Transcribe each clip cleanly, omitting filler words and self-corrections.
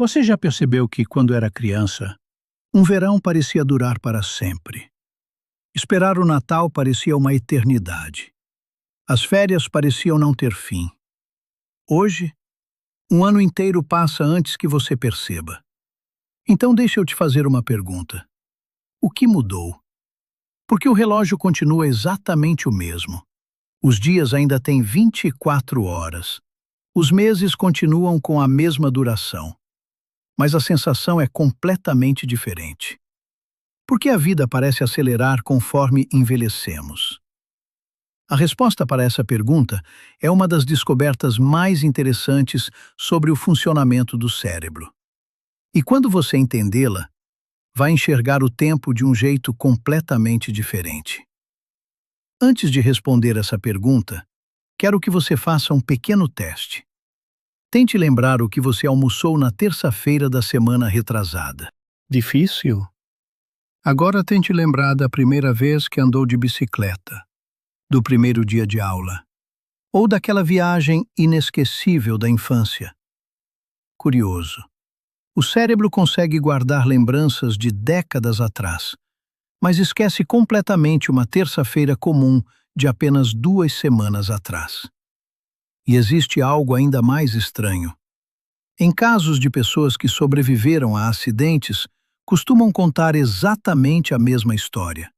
Você já percebeu que, quando era criança, um verão parecia durar para sempre? Esperar o Natal parecia uma eternidade. As férias pareciam não ter fim. Hoje, um ano inteiro passa antes que você perceba. Então deixa eu te fazer uma pergunta. O que mudou? Porque o relógio continua exatamente o mesmo. Os dias ainda têm 24 horas. Os meses continuam com a mesma duração. Mas a sensação é completamente diferente. Por que a vida parece acelerar conforme envelhecemos? A resposta para essa pergunta é uma das descobertas mais interessantes sobre o funcionamento do cérebro. E quando você entendê-la, vai enxergar o tempo de um jeito completamente diferente. Antes de responder essa pergunta, quero que você faça um pequeno teste. Tente lembrar o que você almoçou na terça-feira da semana retrasada. Difícil? Agora tente lembrar da primeira vez que andou de bicicleta, do primeiro dia de aula, ou daquela viagem inesquecível da infância. Curioso. O cérebro consegue guardar lembranças de décadas atrás, mas esquece completamente uma terça-feira comum de apenas 2 semanas atrás. E existe algo ainda mais estranho. Em casos de pessoas que sobreviveram a acidentes, costumam contar exatamente a mesma história.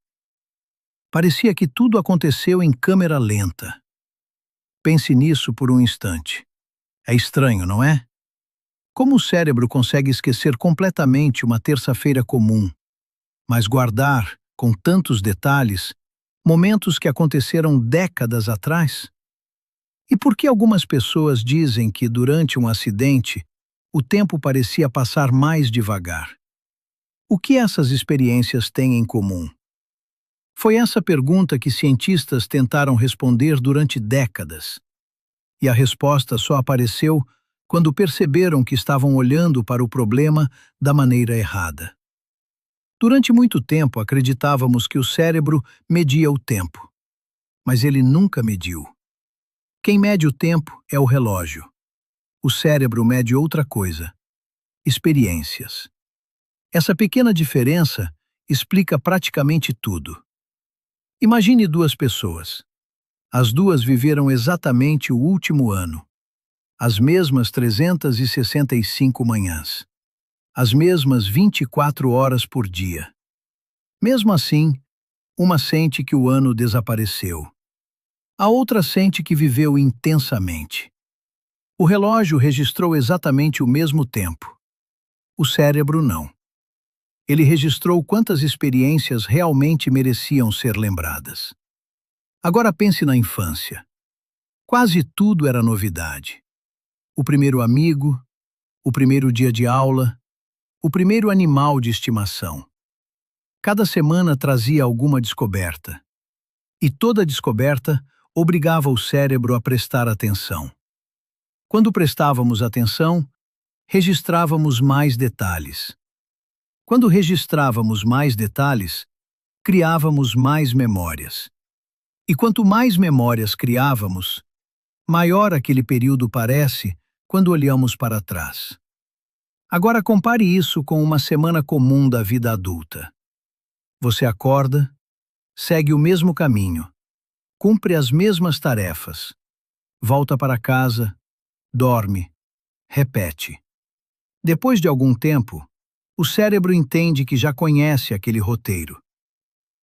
Parecia que tudo aconteceu em câmera lenta. Pense nisso por um instante. É estranho, não é? Como o cérebro consegue esquecer completamente uma terça-feira comum, mas guardar, com tantos detalhes, momentos que aconteceram décadas atrás? E por que algumas pessoas dizem que, durante um acidente, o tempo parecia passar mais devagar? O que essas experiências têm em comum? Foi essa pergunta que cientistas tentaram responder durante décadas. E a resposta só apareceu quando perceberam que estavam olhando para o problema da maneira errada. Durante muito tempo acreditávamos que o cérebro media o tempo, mas ele nunca mediu. Quem mede o tempo é o relógio. O cérebro mede outra coisa: experiências. Essa pequena diferença explica praticamente tudo. Imagine 2 pessoas. As duas viveram exatamente o último ano. As mesmas 365 manhãs. As mesmas 24 horas por dia. Mesmo assim, uma sente que o ano desapareceu. A outra sente que viveu intensamente. O relógio registrou exatamente o mesmo tempo. O cérebro não. Ele registrou quantas experiências realmente mereciam ser lembradas. Agora pense na infância. Quase tudo era novidade. O primeiro amigo, o primeiro dia de aula, o primeiro animal de estimação. Cada semana trazia alguma descoberta. E toda descoberta obrigava o cérebro a prestar atenção. Quando prestávamos atenção, registrávamos mais detalhes. Quando registrávamos mais detalhes, criávamos mais memórias. E quanto mais memórias criávamos, maior aquele período parece quando olhamos para trás. Agora compare isso com uma semana comum da vida adulta. Você acorda, segue o mesmo caminho, cumpre as mesmas tarefas, volta para casa, dorme, repete. Depois de algum tempo, o cérebro entende que já conhece aquele roteiro.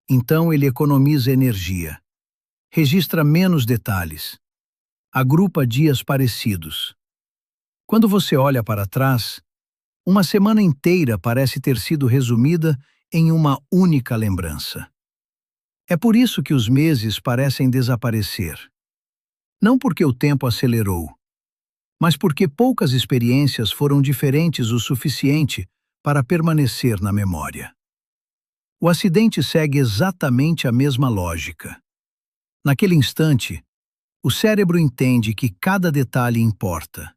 Então ele economiza energia, registra menos detalhes, agrupa dias parecidos. Quando você olha para trás, uma semana inteira parece ter sido resumida em uma única lembrança. É por isso que os meses parecem desaparecer. Não porque o tempo acelerou, mas porque poucas experiências foram diferentes o suficiente para permanecer na memória. O acidente segue exatamente a mesma lógica. Naquele instante, o cérebro entende que cada detalhe importa.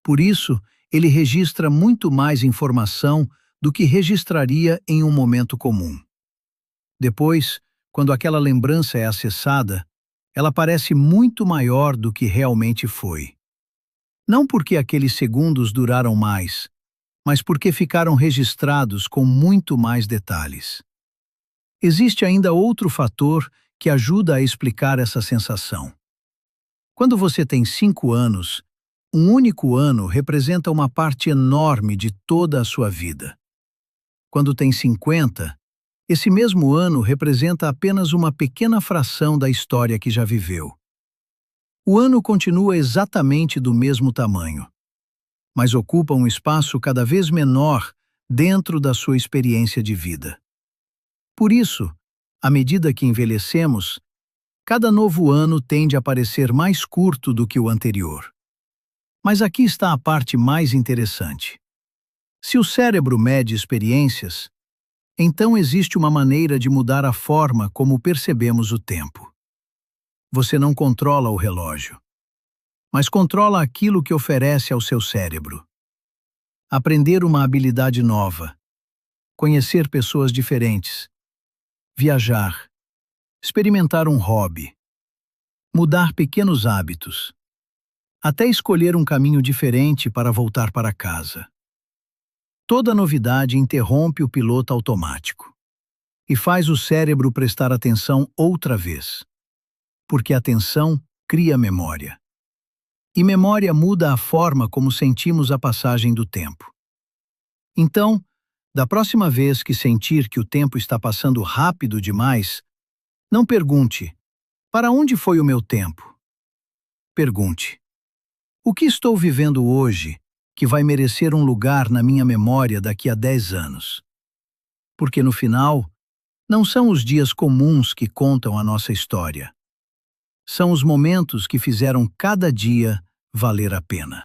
Por isso, ele registra muito mais informação do que registraria em um momento comum. Depois, quando aquela lembrança é acessada, ela parece muito maior do que realmente foi. Não porque aqueles segundos duraram mais, mas porque ficaram registrados com muito mais detalhes. Existe ainda outro fator que ajuda a explicar essa sensação. Quando você tem 5 anos, um único ano representa uma parte enorme de toda a sua vida. Quando tem 50, esse mesmo ano representa apenas uma pequena fração da história que já viveu. O ano continua exatamente do mesmo tamanho, mas ocupa um espaço cada vez menor dentro da sua experiência de vida. Por isso, à medida que envelhecemos, cada novo ano tende a parecer mais curto do que o anterior. Mas aqui está a parte mais interessante. Se o cérebro mede experiências, então existe uma maneira de mudar a forma como percebemos o tempo. Você não controla o relógio, mas controla aquilo que oferece ao seu cérebro. Aprender uma habilidade nova, conhecer pessoas diferentes, viajar, experimentar um hobby, mudar pequenos hábitos, até escolher um caminho diferente para voltar para casa. Toda novidade interrompe o piloto automático e faz o cérebro prestar atenção outra vez, porque a atenção cria memória. E memória muda a forma como sentimos a passagem do tempo. Então, da próxima vez que sentir que o tempo está passando rápido demais, não pergunte: para onde foi o meu tempo? Pergunte: o que estou vivendo hoje que vai merecer um lugar na minha memória daqui a 10 anos? Porque no final, não são os dias comuns que contam a nossa história. São os momentos que fizeram cada dia valer a pena.